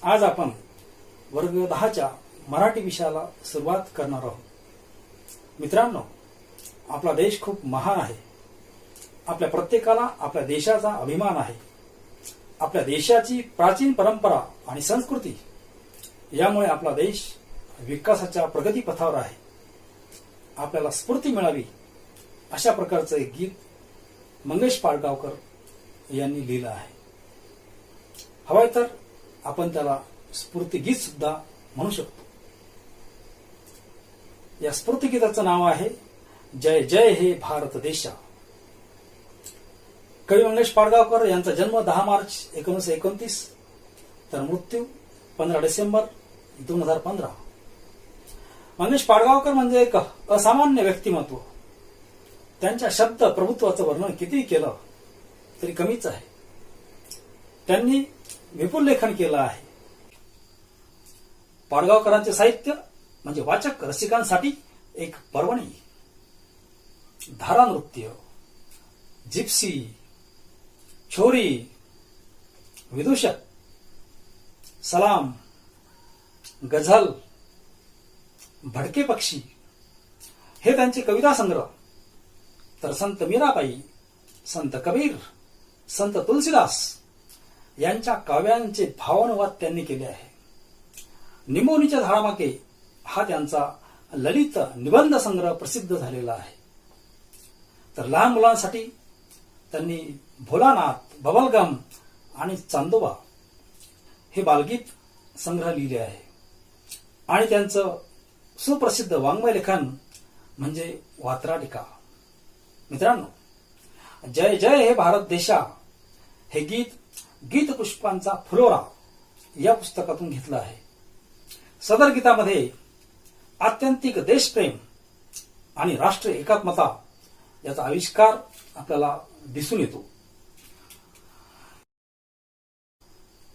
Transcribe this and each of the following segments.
आज आपण वर्ग 10च्या मराठी विषयाला सुरुवात करणार आहोत। मित्रांनो, आपला देश खूप महान आहे। आपल्या प्रत्येकाला आपल्या देशाचा अभिमान आहे। आपल्या देशाची प्राचीन परंपरा आणि संस्कृती यामुळे आपला देश विकासाच्या प्रगती पथावर आहे। आपल्याला स्फूर्ती मिळावी अशा प्रकारचे एक गीत मंगेश पाडगावकर यांनी लिहिलं आहे। हवंय तर आपण त्याला स्फूर्ती गीत सुद्धा म्हणू शकतो। या स्फूर्ती गीताचं नाव आहे जय जय हे भारत देशा। कवी मंगेश पाडगावकर यांचा जन्म 10 मार्च 1929 तर मृत्यू 15 डिसेंबर 2015। मंगेश पाडगावकर म्हणजे एक असामान्य व्यक्तिमत्व। त्यांच्या शब्द प्रभुत्वाचं वर्णन किती केलं तरी कमीच आहे। त्यांनी विपुल लेखन केलं आहे। पाडगावकरांचे साहित्य म्हणजे वाचक रसिकांसाठी एक पर्वणी। धारा नृत्य, जिप्सी, छोरी, विदूषक, सलाम, गझल, भडके पक्षी हे त्यांचे कविता संग्रह। तर संत मीराबाई, संत कबीर, संत तुलसीदास यांच्या काव्यांचे भावानुवाद त्यांनी केले आहे। निमोनीच्या झाडामागे हा त्यांचा ललित निबंध संग्रह प्रसिद्ध झालेला आहे। तर लहान मुलांसाठी त्यांनी भोलानाथ, बबलगम आणि चांदोबा हे बालगीत संग्रह लिहिले आहे। आणि त्यांचं सुप्रसिद्ध वाङ्मय लेखन म्हणजे वात्राटिका। मित्रांनो, जय जय हे भारत देशा हे गीत गीतपुष्पांचा फुलोरा या पुस्तकातून घेतलं आहे। सदर गीतामध्ये आत्यंतिक देशप्रेम आणि राष्ट्रीय एकात्मता याचा आविष्कार आपल्याला दिसून येतो।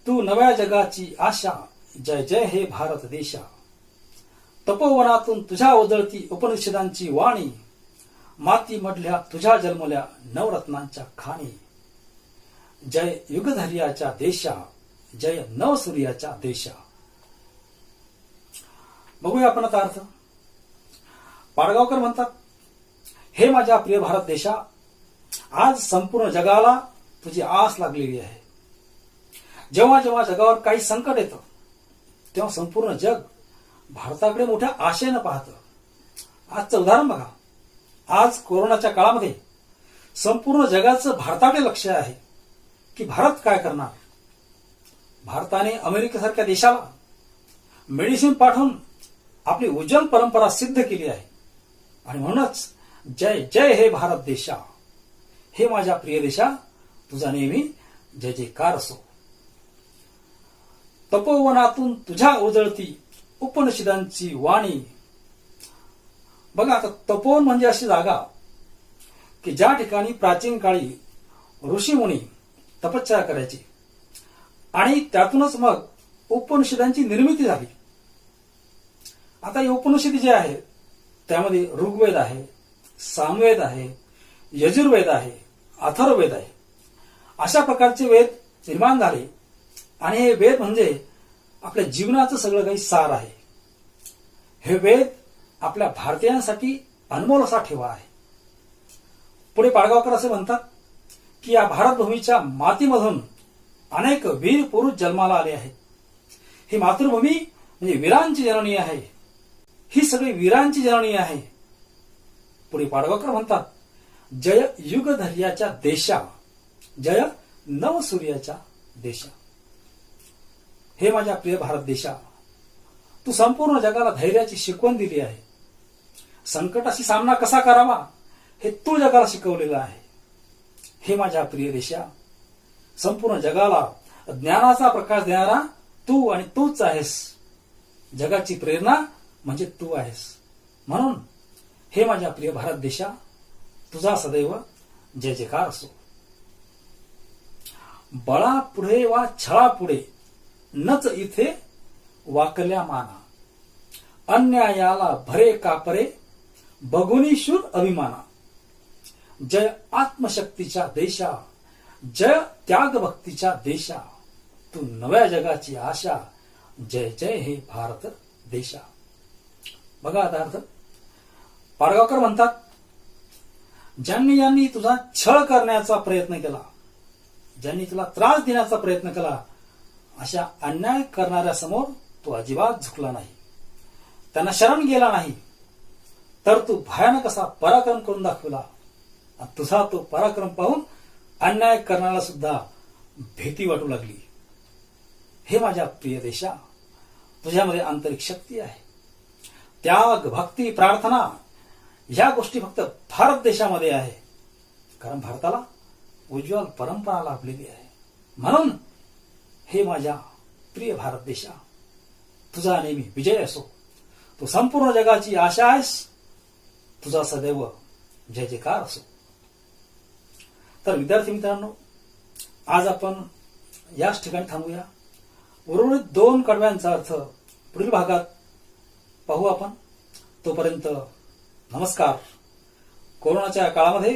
तू नव्या जगाची आशा, जय जय हे भारत देशा। तपोवनातून तुझ्या उजळती उपनिषदांची वाणी, माती मधल्या तुझ्या जन्मल्या नवरत्नांच्या खाणी। जय युगधर्याच्या देशा, जय नवसूर्याच्या देशा। बघूया आपण आता अर्थ। पाडगावकर म्हणतात, हे माझ्या प्रिय भारत देशा, आज संपूर्ण जगाला तुझी आस लागलेली आहे। जेव्हा जेव्हा जगावर काही संकट येतं तेव्हा संपूर्ण जग भारताकडे मोठ्या आशेनं पाहतं। आजचं उदाहरण बघा। आज कोरोनाच्या काळामध्ये संपूर्ण जगाचं भारताकडे लक्ष आहे की भारत काय करणार। भारताने अमेरिकेसारख्या देशाला मेडिसिन पाठवून आपली उज्ज्वल परंपरा सिद्ध केली आहे। आणि म्हणूनच जय जय हे भारत देशा। हे माझ्या प्रिय देशा, तुझा नेहमी जय जयकार असो। तपोवनातून तुझ्या उजळती उपनिषदांची वाणी। बघा, आता तपोवन म्हणजे अशी जागा की ज्या ठिकाणी प्राचीन काळी ऋषीमुनी तपश्चर्या करायची आणि त्यातूनच मग उपनिषदांची निर्मिती झाली। आता हे उपनिषद जे आहे त्यामध्ये ऋग्वेद आहे, सामवेद आहे, यजुर्वेद आहे, अथर्ववेद आहे। अशा प्रकारचे वेद निर्माण झाले आणि हे वेद म्हणजे आपल्या जीवनाचं सगळं काही सार आहे। हे वेद आपल्या भारतीयांसाठी अनमोल असा ठेवा आहे। पुढे पाडगावकर असे म्हणतात की या भारतभूमीच्या मातीमधून अनेक वीर पुरुष जन्माला आले आहेत। ही मातृभूमी म्हणजे वीरांची जननी आहे। ही सगळी वीरांची जननी आहे। पुढे पाडगावकर म्हणतात, जय युगधर्याच्या देशा, जय नवसूर्याच्या देशा। हे माझ्या प्रिय भारत देशा, तू संपूर्ण जगाला धैर्याची शिकवण दिली आहे। संकटाशी सामना कसा करावा हे तू जगाला शिकवलेलं आहे। हे माझ्या प्रिय देशा, संपूर्ण जगाला ज्ञानाचा प्रकाश देणारा तू आणि तूच आहेस। जगाची प्रेरणा म्हणजे तू आहेस। म्हणून हे माझ्या प्रिय भारत देशा, तुझा सदैव जय जयकार असो। बळा पुढे वा छळा पुढे नच इथे वाकल्या माना। अन्यायाला भरे कापरे बघुनी शूर अभिमाना। जय आत्मशक्तीच्या देशा, जय त्यागभक्तीच्या देशा। तू नव्या जगाची आशा, जय जय हे भारत देशा. बघा आता अर्थ. पाडगावकर म्हणतात, ज्यांनी तुझा छळ करण्याचा प्रयत्न केला, ज्यांनी तुला त्रास देण्याचा प्रयत्न केला, अशा अन्याय करणाऱ्या समोर तू अजिबात झुकला नाही, त्यांना शरण गेला नाही, तर तू भयानक असा पराक्रम करून दाखवला. तुझा तो पराक्रम पाहून अन्याय करणारा सुद्धा भीती वाटू लागली. हे माझ्या प्रिय देशा, तुझ्यामध्ये आंतरिक शक्ती आहे. त्याग, भक्ती, प्रार्थना या गोष्टी फक्त भारत देशामध्ये आहे, कारण भारताला उज्ज्वल परंपरा लाभलेली आहे. म्हणून हे माझ्या प्रिय भारत देशा, तुझा नेहमी विजय असो. तू संपूर्ण जगाची आशा आहेस, तुझा सदैव जय जयकार असो. तर विद्यार्थी मित्रांनो, आज आपण याच ठिकाणी थांबूया. उर्वरित 2 कडव्यांचा अर्थ पुढील भागात पाहू आपण. तोपर्यंत नमस्कार. कोरोनाच्या काळामध्ये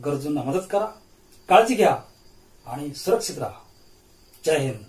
गरजूंना मदत करा, काळजी घ्या आणि सुरक्षित राहा. जय हिंद.